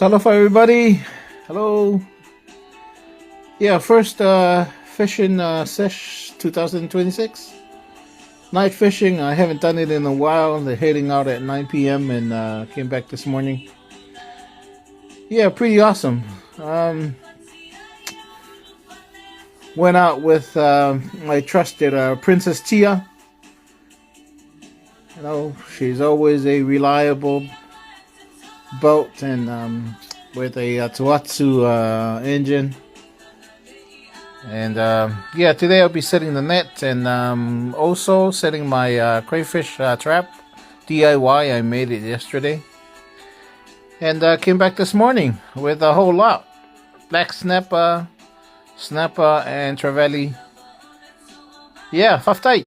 Aloha everybody. Hello. Yeah, first fishing sesh 2026. Night fishing. I haven't done it in a while. They're heading out at 9 p.m. and came back this morning. Yeah, pretty awesome. Went out with my trusted Princess Tia. You know, she's always a reliable boat and with a Tohatsu engine. And yeah, today I'll be setting the net and also setting my crayfish trap DIY. I made it yesterday and came back this morning with a whole lot. Black snapper, and trevally. Yeah, five tight.